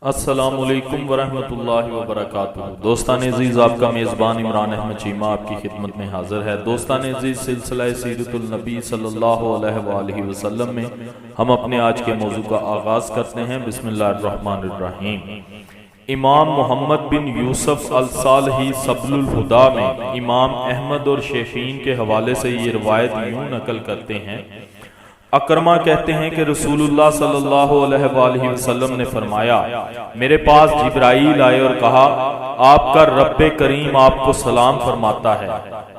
السلام علیکم ورحمۃ اللہ وبرکاتہ۔ دوستان عزیز، آپ کا میزبان عمران احمد چیمہ آپ کی خدمت میں حاضر ہے۔ دوستان عزیز، سلسلہ سیرت النبی صلی اللہ علیہ وآلہ وسلم میں ہم اپنے آج کے موضوع کا آغاز کرتے ہیں۔ بسم اللہ الرحمن الرحیم۔ امام محمد بن یوسف الصالحی سبل الہدا میں امام احمد اور شیخین کے حوالے سے یہ روایت یوں نقل کرتے ہیں۔ اکرمہ کہتے ہیں کہ رسول اللہ صلی اللہ علیہ وآلہ وسلم نے فرمایا، میرے پاس جبرائیل آئے اور کہا، آپ کا رب کریم آپ کو سلام فرماتا ہے،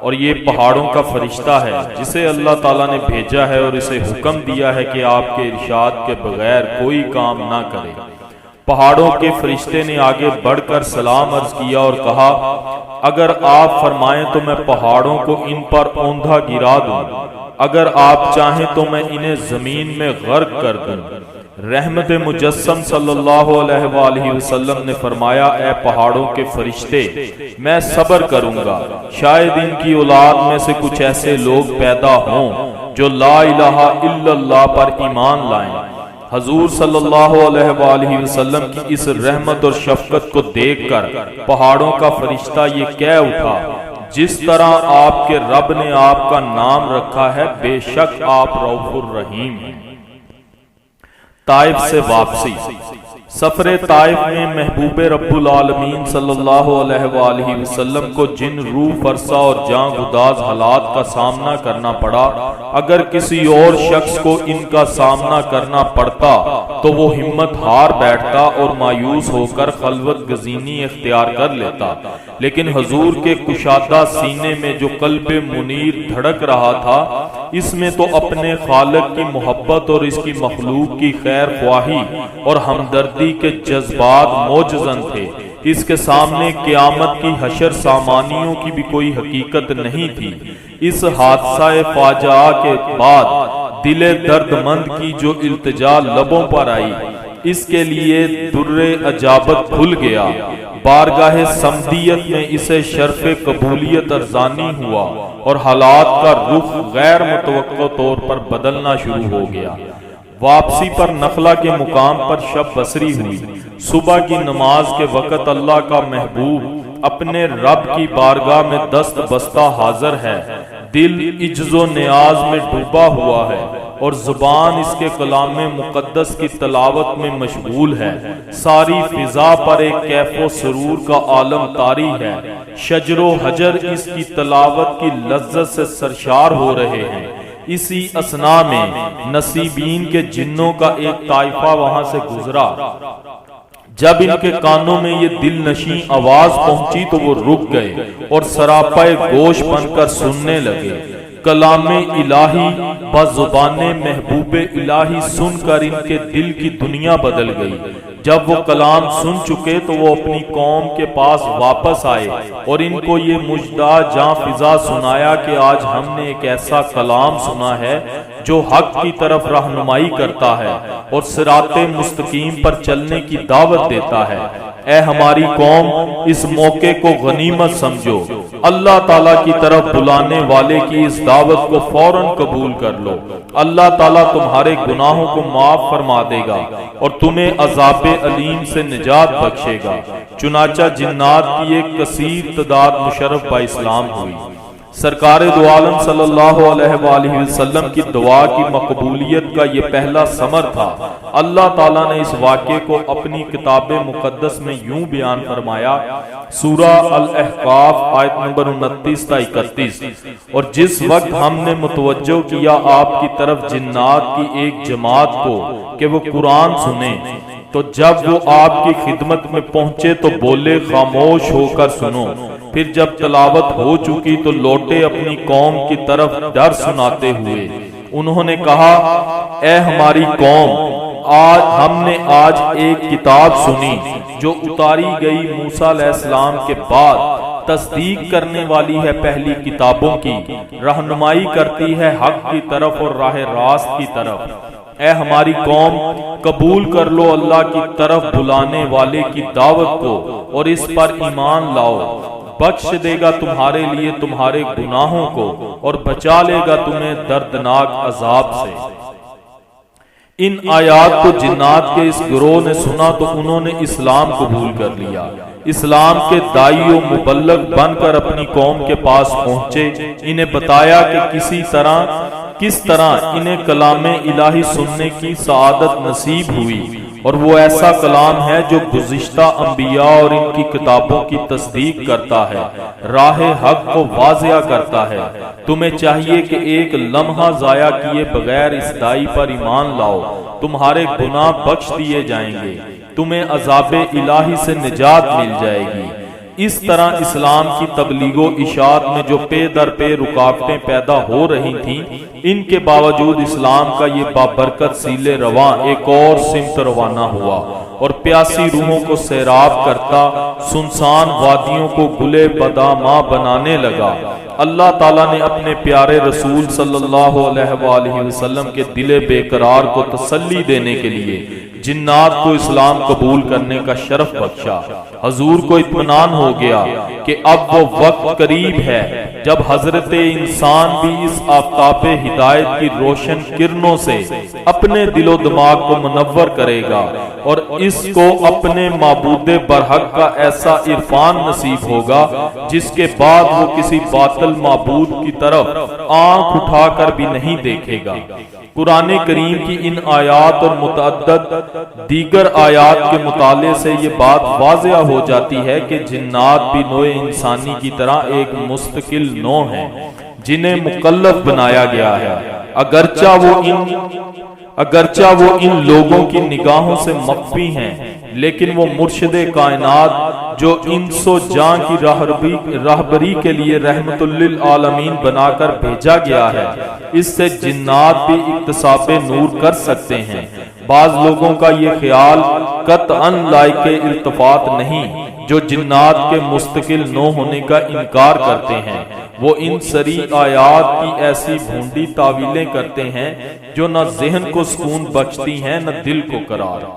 اور یہ پہاڑوں کا فرشتہ ہے جسے اللہ تعالیٰ نے بھیجا ہے اور اسے حکم دیا ہے کہ آپ کے ارشاد کے بغیر کوئی کام نہ کرے۔ پہاڑوں کے فرشتے نے آگے بڑھ کر سلام عرض کیا اور کہا، اگر آپ فرمائیں تو میں پہاڑوں کو ان پر اوندھا گرا دوں، اگر آپ چاہیں تو میں انہیں زمین میں غرق کر دوں۔ رحمت مجسم صلی اللہ علیہ وآلہ وسلم نے فرمایا، اے پہاڑوں کے فرشتے، میں صبر کروں گا، شاید ان کی اولاد میں سے کچھ ایسے لوگ پیدا ہوں جو لا الہ الا اللہ پر ایمان لائیں۔ حضور صلی اللہ علیہ وآلہ وسلم کی اس رحمت اور شفقت کو دیکھ کر پہاڑوں کا فرشتہ یہ کہہ اٹھا، جس طرح آپ کے رب نے آپ کا نام رکھا ہے، بے شک آپ رؤوف الرحیم ہیں۔ طائف سے واپسی۔ سفر طائف میں محبوب رب العالمین صلی اللہ علیہ وآلہ وسلم کو جن روح فرسا اور جاں گداز حالات کا سامنا کرنا پڑا، اگر کسی اور شخص کو ان کا سامنا کرنا پڑتا تو وہ ہمت ہار بیٹھتا اور مایوس ہو کر خلوت گزینی اختیار کر لیتا، لیکن حضور کے کشادہ سینے میں جو قلب منیر دھڑک رہا تھا، اس میں تو اپنے خالق کی محبت اور اس کی مخلوق کی خیر خواہی اور ہمدردی کے جذبات موجزن تھے۔ اس کے سامنے قیامت کی حشر سامانیوں کی بھی کوئی حقیقت نہیں تھی۔ اس حادثہ فاجعہ کے بعد دل درد مند کی جو التجا لبوں پر آئی، اس کے لیے در اجابت کھل گیا۔ بارگاہ سمدیت میں اسے شرف قبولیت ارزانی ہوا اور حالات کا رخ غیر متوقع طور پر بدلنا شروع ہو گیا۔ واپسی پر نخلہ کے مقام پر شب بسری ہوئی۔ صبح کی نماز کے وقت اللہ کا محبوب اپنے رب کی بارگاہ میں دست بستہ حاضر ہے، دل عجز و نیاز میں ڈوبا ہوا ہے اور زبان اس کے کلام مقدس کی تلاوت میں مشغول ہے۔ ساری فضا پر ایک کیف و سرور کا عالم طاری ہے۔ شجر و حجر اس کی تلاوت کی لذت سے سرشار ہو رہے ہیں۔ اسی اثنا میں نصیبین کے جنوں کا ایک طائفہ وہاں سے گزرا۔ جب ان کے کانوں میں یہ دل نشیں آواز پہنچی تو وہ رک گئے اور سراپائے گوش بن کر سننے لگے۔ کلام الہی بزبان محبوب الہی سن کر ان کے دل کی دنیا بدل گئی۔ جب وہ کلام سن چکے تو وہ اپنی قوم کے پاس واپس آئے اور ان کو یہ مجدہ جاں فضا سنایا کہ آج ہم نے ایک ایسا کلام سنا ہے جو حق کی طرف رہنمائی کرتا ہے اور صراط مستقیم پر چلنے کی دعوت دیتا ہے۔ اے ہماری قوم، اس موقع کو غنیمت سمجھو، اللہ تعالیٰ کی طرف بلانے والے کی اس دعوت کو فوراً قبول کر لو۔ اللہ تعالیٰ تمہارے گناہوں کو معاف فرما دے گا اور تمہیں عذاب علیم سے نجات بخشے گا۔ چنانچہ جنات کی ایک کثیر تعداد مشرف با اسلام ہوئی۔ سرکار دو عالم صلی اللہ علیہ وآلہ وسلم کی دعا کی مقبولیت کا یہ پہلا ثمر تھا۔ اللہ تعالیٰ نے اس واقعے کو اپنی کتاب مقدس میں یوں بیان فرمایا، سورہ الاحقاف آیت نمبر 29 تا 31، اور جس وقت ہم نے متوجہ کیا آپ کی طرف جنات کی ایک جماعت کو کہ وہ قرآن سنیں، تو جب وہ آپ کی خدمت میں پہنچے تو بولے، خاموش ہو کر سنو۔ پھر جب تلاوت ہو چکی تو لوٹے اپنی قوم کی طرف ڈر سناتے ہوئے۔ انہوں نے کہا، اے ہماری قوم، ہم نے آج ایک کتاب سنی جو اتاری گئی موسیٰ علیہ السلام کے بعد، تصدیق کرنے والی ہے پہلی کتابوں کی، رہنمائی کرتی ہے حق کی طرف اور راہ راست کی طرف۔ اے ہماری قوم، قبول کر لو اللہ کی طرف بلانے والے کی دعوت کو اور اس پر ایمان لاؤ، بخش دے گا تمہارے لیے تمہارے گناہوں کو اور بچا لے گا تمہیں دردناک عذاب سے۔ ان آیات کو جنات کے اس گروہ نے سنا تو انہوں نے اسلام قبول کر لیا، اسلام کے داعی و مبلغ بن کر اپنی قوم کے پاس پہنچے، انہیں بتایا کہ کس طرح انہیں کلام الہی سننے کی سعادت نصیب ہوئی، اور وہ ایسا کلام ہے جو گزشتہ انبیاء اور ان کی کتابوں کی تصدیق کرتا ہے، راہ حق کو واضح کرتا ہے۔ تمہیں چاہیے کہ ایک لمحہ ضائع کیے بغیر اس داعی پر ایمان لاؤ، تمہارے گناہ بخش دیے جائیں گے، تمہیں عذاب الہی سے نجات مل جائے گی۔ اس طرح اسلام کی تبلیغ و اشاعت میں جو پے در پے رکاوٹیں پیدا ہو رہی تھیں، ان کے باوجود اسلام کا یہ بابرکت سیل رواں ایک اور سمت روانہ ہوا اور پیاسی روحوں کو سیراب کرتا سنسان وادیوں کو گلے بداماں بنانے لگا۔ اللہ تعالیٰ نے اپنے پیارے رسول صلی اللہ علیہ وآلہ وسلم کے دل بے قرار کو تسلی دینے کے لیے جنات کو اسلام قبول کرنے کا شرف بخشا۔ حضور کو اطمینان ہو گیا کہ اب وہ وقت قریب ہے جب حضرت انسان بھی اس آفتاب ہدایت کی روشن کرنوں سے اپنے دل و دماغ کو منور کرے گا اور اس کو اپنے معبود برحق کا ایسا عرفان نصیب ہوگا جس کے بعد وہ کسی باطل معبود کی طرف آنکھ اٹھا کر بھی نہیں دیکھے گا۔ قرآن کریم کی ان آیات اور متعدد دیگر آیات کے مطالعے سے یہ بات واضح ہو جاتی ہے کہ جنات بھی نوع انسانی کی طرح ایک مستقل نوع ہیں جنہیں مکلف بنایا گیا ہے، اگرچہ وہ ان لوگوں کی نگاہوں سے مخفی ہیں، لیکن وہ مرشد کائنات جو انس و جان کی راہبری کے لیے رحمت للعالمین بنا کر بھیجا گیا ہے، اس سے جنات بھی اکتساب نور کر سکتے ہیں۔ بعض لوگوں کا یہ خیال قطعاً لائق التفات نہیں جو جنات کے مستقل نو ہونے کا انکار کرتے ہیں، وہ ان سری آیات کی ایسی بھونڈی تعویلیں کرتے ہیں جو نہ ذہن کو سکون بخشتی ہیں نہ دل کو قرار۔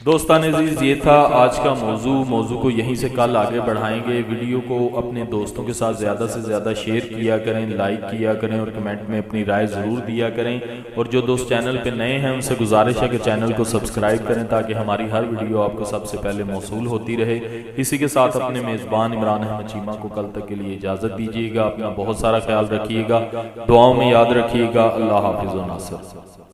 دوستان عزیز، یہ تھا آج کا موضوع کو یہیں سے کل آگے بڑھائیں گے۔ ویڈیو کو اپنے دوستوں کے ساتھ زیادہ سے زیادہ شیئر کیا کریں، لائک کیا کریں اور کمنٹ میں اپنی رائے ضرور دیا کریں، اور جو دوست چینل پہ نئے ہیں ان سے گزارش ہے کہ چینل کو سبسکرائب کریں تاکہ ہماری ہر ویڈیو آپ کو سب سے پہلے موصول ہوتی رہے۔ اسی کے ساتھ اپنے میزبان عمران احمد چیمہ کو کل تک کے لیے اجازت دیجیے گا۔ اپنا بہت سارا خیال رکھیے گا، دعاؤں میں یاد رکھیے گا۔ اللہ حافظ و ناصر۔